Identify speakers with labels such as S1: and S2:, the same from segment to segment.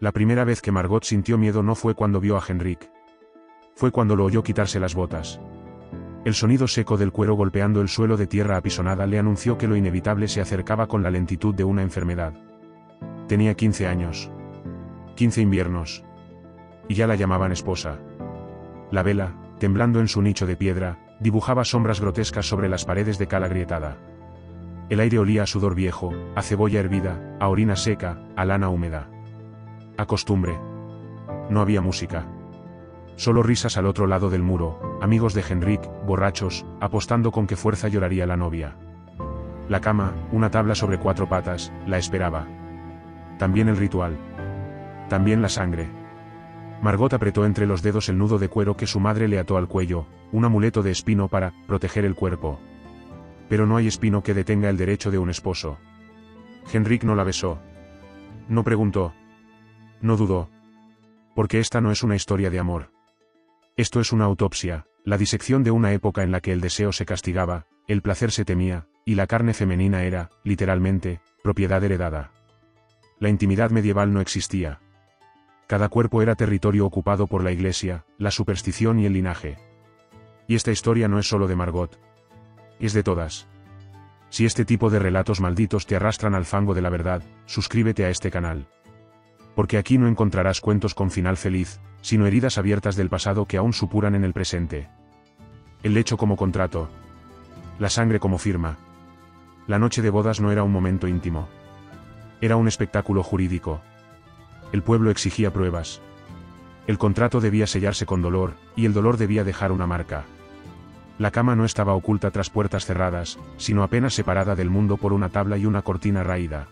S1: La primera vez que Margot sintió miedo no fue cuando vio a Henrik. Fue cuando lo oyó quitarse las botas. El sonido seco del cuero golpeando el suelo de tierra apisonada le anunció que lo inevitable se acercaba con la lentitud de una enfermedad. Tenía 15 años. 15 inviernos. Y ya la llamaban esposa. La vela, temblando en su nicho de piedra, dibujaba sombras grotescas sobre las paredes de cal agrietada. El aire olía a sudor viejo, a cebolla hervida, a orina seca, a lana húmeda. A costumbre. No había música. Solo risas al otro lado del muro, amigos de Henrik, borrachos, apostando con qué fuerza lloraría la novia. La cama, una tabla sobre 4 patas, la esperaba. También el ritual. También la sangre. Margot apretó entre los dedos el nudo de cuero que su madre le ató al cuello, un amuleto de espino para proteger el cuerpo. Pero no hay espino que detenga el derecho de un esposo. Henrik no la besó. No preguntó. No dudó. Porque esta no es una historia de amor. Esto es una autopsia, la disección de una época en la que el deseo se castigaba, el placer se temía, y la carne femenina era, literalmente, propiedad heredada. La intimidad medieval no existía. Cada cuerpo era territorio ocupado por la iglesia, la superstición y el linaje. Y esta historia no es solo de Margot. Es de todas. Si este tipo de relatos malditos te arrastran al fango de la verdad, suscríbete a este canal. Porque aquí no encontrarás cuentos con final feliz, sino heridas abiertas del pasado que aún supuran en el presente. El lecho como contrato. La sangre como firma. La noche de bodas no era un momento íntimo. Era un espectáculo jurídico. El pueblo exigía pruebas. El contrato debía sellarse con dolor, y el dolor debía dejar una marca. La cama no estaba oculta tras puertas cerradas, sino apenas separada del mundo por una tabla y una cortina raída.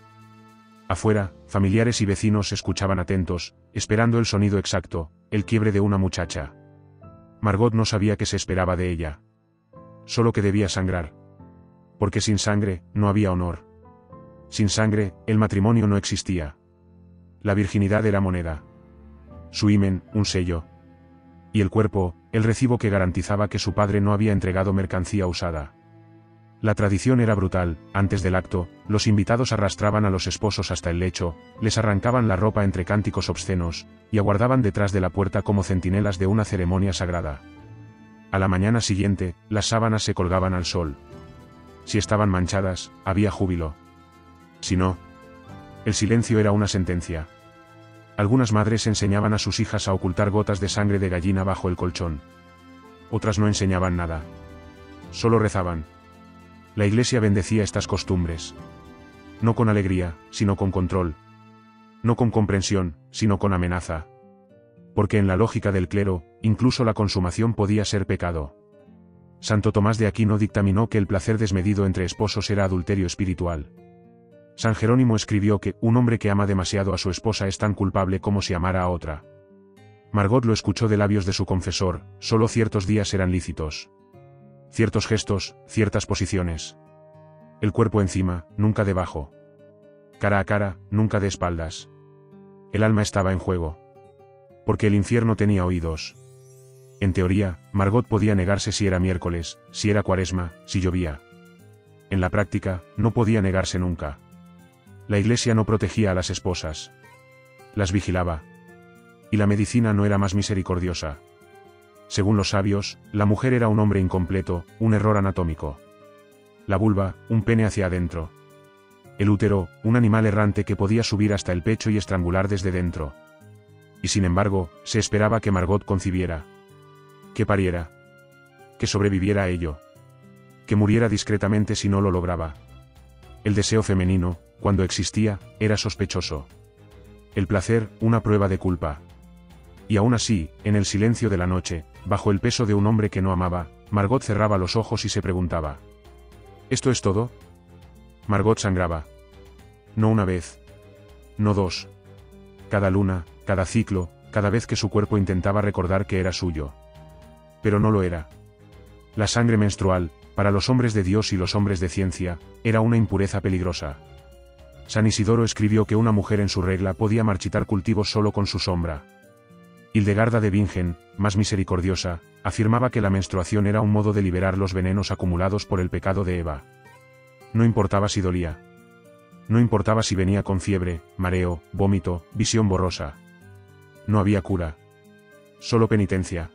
S1: Afuera, familiares y vecinos escuchaban atentos, esperando el sonido exacto, el quiebre de una muchacha. Margot no sabía qué se esperaba de ella. Solo que debía sangrar. Porque sin sangre, no había honor. Sin sangre, el matrimonio no existía. La virginidad era moneda. Su himen, un sello. Y el cuerpo, el recibo que garantizaba que su padre no había entregado mercancía usada. La tradición era brutal. Antes del acto, los invitados arrastraban a los esposos hasta el lecho, les arrancaban la ropa entre cánticos obscenos, y aguardaban detrás de la puerta como centinelas de una ceremonia sagrada. A la mañana siguiente, las sábanas se colgaban al sol. Si estaban manchadas, había júbilo. Si no, el silencio era una sentencia. Algunas madres enseñaban a sus hijas a ocultar gotas de sangre de gallina bajo el colchón. Otras no enseñaban nada. Solo rezaban. La iglesia bendecía estas costumbres. No con alegría, sino con control. No con comprensión, sino con amenaza. Porque en la lógica del clero, incluso la consumación podía ser pecado. Santo Tomás de Aquino dictaminó que el placer desmedido entre esposos era adulterio espiritual. San Jerónimo escribió que un hombre que ama demasiado a su esposa es tan culpable como si amara a otra. Margot lo escuchó de labios de su confesor, solo ciertos días eran lícitos. Ciertos gestos, ciertas posiciones. El cuerpo encima, nunca debajo. Cara a cara, nunca de espaldas. El alma estaba en juego. Porque el infierno tenía oídos. En teoría, Margot podía negarse si era miércoles, si era cuaresma, si llovía. En la práctica, no podía negarse nunca. La iglesia no protegía a las esposas. Las vigilaba. Y la medicina no era más misericordiosa. Según los sabios, la mujer era un hombre incompleto, un error anatómico. La vulva, un pene hacia adentro. El útero, un animal errante que podía subir hasta el pecho y estrangular desde dentro. Y sin embargo, se esperaba que Margot concibiera. Que pariera. Que sobreviviera a ello. Que muriera discretamente si no lo lograba. El deseo femenino, cuando existía, era sospechoso. El placer, una prueba de culpa. Y aún así, en el silencio de la noche, bajo el peso de un hombre que no amaba, Margot cerraba los ojos y se preguntaba. ¿Esto es todo? Margot sangraba. No una vez. No dos. Cada luna, cada ciclo, cada vez que su cuerpo intentaba recordar que era suyo. Pero no lo era. La sangre menstrual, para los hombres de Dios y los hombres de ciencia, era una impureza peligrosa. San Isidoro escribió que una mujer en su regla podía marchitar cultivos solo con su sombra. Hildegarda de Bingen, más misericordiosa, afirmaba que la menstruación era un modo de liberar los venenos acumulados por el pecado de Eva. No importaba si dolía. No importaba si venía con fiebre, mareo, vómito, visión borrosa. No había cura. Solo penitencia.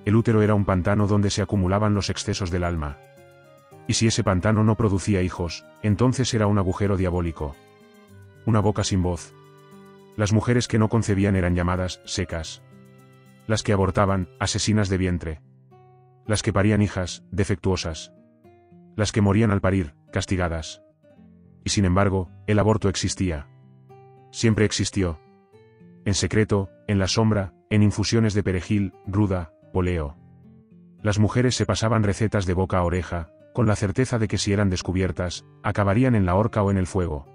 S1: El útero era un pantano donde se acumulaban los excesos del alma. Y si ese pantano no producía hijos, entonces era un agujero diabólico. Una boca sin voz. Las mujeres que no concebían eran llamadas secas. Las que abortaban, asesinas de vientre. Las que parían hijas, defectuosas. Las que morían al parir, castigadas. Y sin embargo, el aborto existía. Siempre existió. En secreto, en la sombra, en infusiones de perejil, ruda, poleo. Las mujeres se pasaban recetas de boca a oreja, con la certeza de que si eran descubiertas, acabarían en la horca o en el fuego.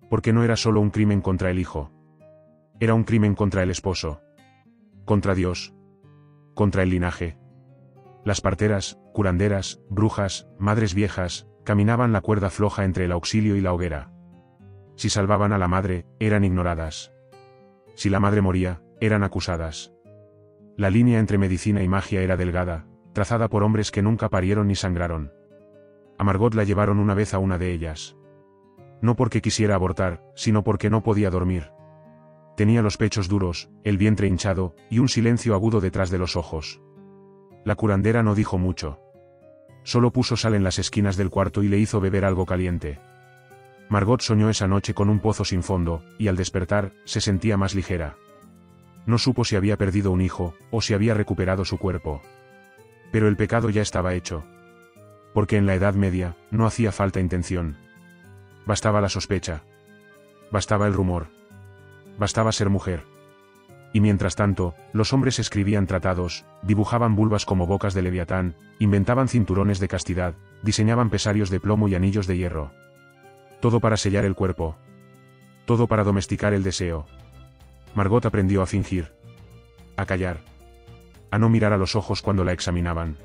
S1: Porque no era solo un crimen contra el hijo. Era un crimen contra el esposo. Contra Dios. Contra el linaje. Las parteras, curanderas, brujas, madres viejas, caminaban la cuerda floja entre el auxilio y la hoguera. Si salvaban a la madre, eran ignoradas. Si la madre moría, eran acusadas. La línea entre medicina y magia era delgada, trazada por hombres que nunca parieron ni sangraron. A Margot la llevaron una vez a una de ellas. No porque quisiera abortar, sino porque no podía dormir. Tenía los pechos duros, el vientre hinchado, y un silencio agudo detrás de los ojos. La curandera no dijo mucho. Solo puso sal en las esquinas del cuarto y le hizo beber algo caliente. Margot soñó esa noche con un pozo sin fondo, y al despertar, se sentía más ligera. No supo si había perdido un hijo, o si había recuperado su cuerpo. Pero el pecado ya estaba hecho. Porque en la Edad Media, no hacía falta intención. Bastaba la sospecha. Bastaba el rumor. Bastaba ser mujer. Y mientras tanto, los hombres escribían tratados, dibujaban vulvas como bocas de Leviatán, inventaban cinturones de castidad, diseñaban pesarios de plomo y anillos de hierro. Todo para sellar el cuerpo. Todo para domesticar el deseo. Margot aprendió a fingir. A callar. A no mirar a los ojos cuando la examinaban.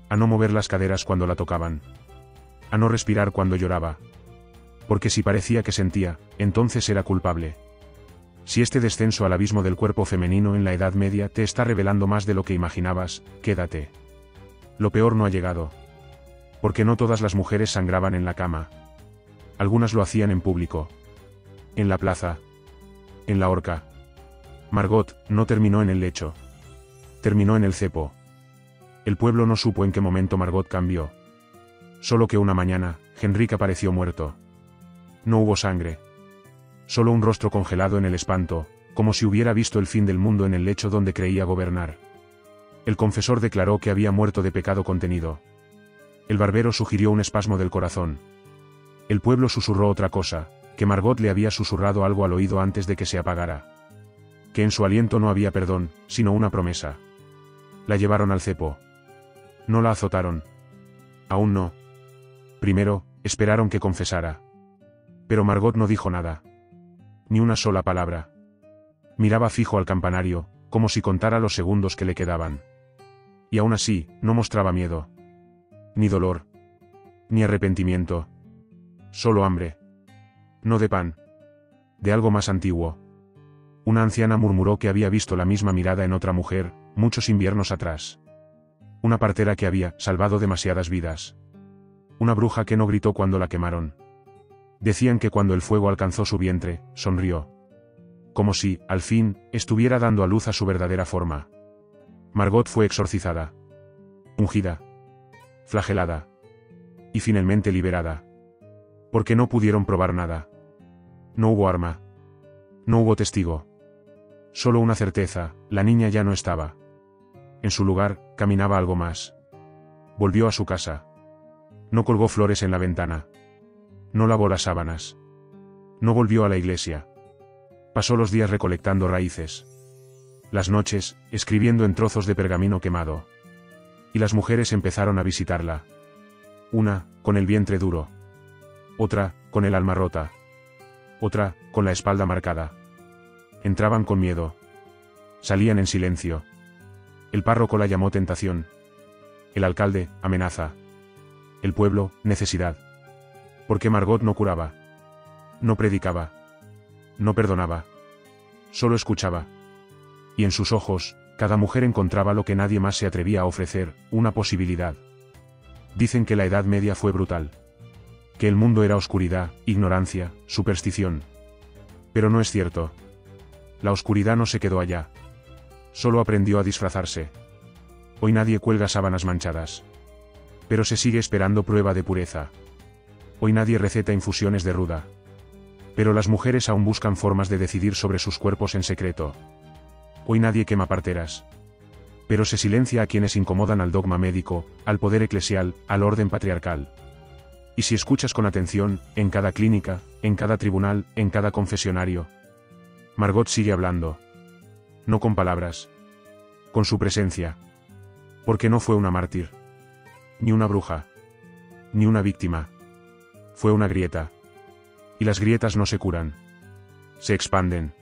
S1: A no mover las caderas cuando la tocaban. A no respirar cuando lloraba. Porque si parecía que sentía, entonces era culpable. Si este descenso al abismo del cuerpo femenino en la Edad Media te está revelando más de lo que imaginabas, quédate. Lo peor no ha llegado. Porque no todas las mujeres sangraban en la cama. Algunas lo hacían en público. En la plaza. En la horca. Margot no terminó en el lecho. Terminó en el cepo. El pueblo no supo en qué momento Margot cambió. Solo que una mañana, Henrik apareció muerto. No hubo sangre. Solo un rostro congelado en el espanto, como si hubiera visto el fin del mundo en el lecho donde creía gobernar. El confesor declaró que había muerto de pecado contenido. El barbero sugirió un espasmo del corazón. El pueblo susurró otra cosa, que Margot le había susurrado algo al oído antes de que se apagara. Que en su aliento no había perdón, sino una promesa. La llevaron al cepo. No la azotaron. Aún no. Primero, esperaron que confesara. Pero Margot no dijo nada. Ni una sola palabra. Miraba fijo al campanario, como si contara los segundos que le quedaban. Y aún así, no mostraba miedo. Ni dolor. Ni arrepentimiento. Solo hambre. No de pan. De algo más antiguo. Una anciana murmuró que había visto la misma mirada en otra mujer, muchos inviernos atrás. Una partera que había salvado demasiadas vidas. Una bruja que no gritó cuando la quemaron. Decían que cuando el fuego alcanzó su vientre, sonrió. Como si, al fin, estuviera dando a luz a su verdadera forma. Margot fue exorcizada. Ungida. Flagelada. Y finalmente liberada. Porque no pudieron probar nada. No hubo arma. No hubo testigo. Solo una certeza, la niña ya no estaba. En su lugar, caminaba algo más. Volvió a su casa. No colgó flores en la ventana. No lavó las sábanas. No volvió a la iglesia. Pasó los días recolectando raíces. Las noches, escribiendo en trozos de pergamino quemado. Y las mujeres empezaron a visitarla. Una, con el vientre duro. Otra, con el alma rota. Otra, con la espalda marcada. Entraban con miedo. Salían en silencio. El párroco la llamó tentación. El alcalde, amenaza. El pueblo, necesidad. Porque Margot no curaba. No predicaba. No perdonaba. Solo escuchaba. Y en sus ojos, cada mujer encontraba lo que nadie más se atrevía a ofrecer, una posibilidad. Dicen que la Edad Media fue brutal. Que el mundo era oscuridad, ignorancia, superstición. Pero no es cierto. La oscuridad no se quedó allá. Solo aprendió a disfrazarse. Hoy nadie cuelga sábanas manchadas. Pero se sigue esperando prueba de pureza. Hoy nadie receta infusiones de ruda. Pero las mujeres aún buscan formas de decidir sobre sus cuerpos en secreto. Hoy nadie quema parteras. Pero se silencia a quienes incomodan al dogma médico, al poder eclesial, al orden patriarcal. Y si escuchas con atención, en cada clínica, en cada tribunal, en cada confesionario, Margot sigue hablando. No con palabras. Con su presencia. Porque no fue una mártir. Ni una bruja. Ni una víctima. Fue una grieta. Y las grietas no se curan. Se expanden.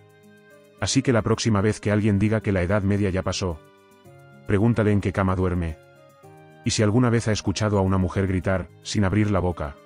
S1: Así que la próxima vez que alguien diga que la Edad Media ya pasó, pregúntale en qué cama duerme. Y si alguna vez ha escuchado a una mujer gritar, sin abrir la boca,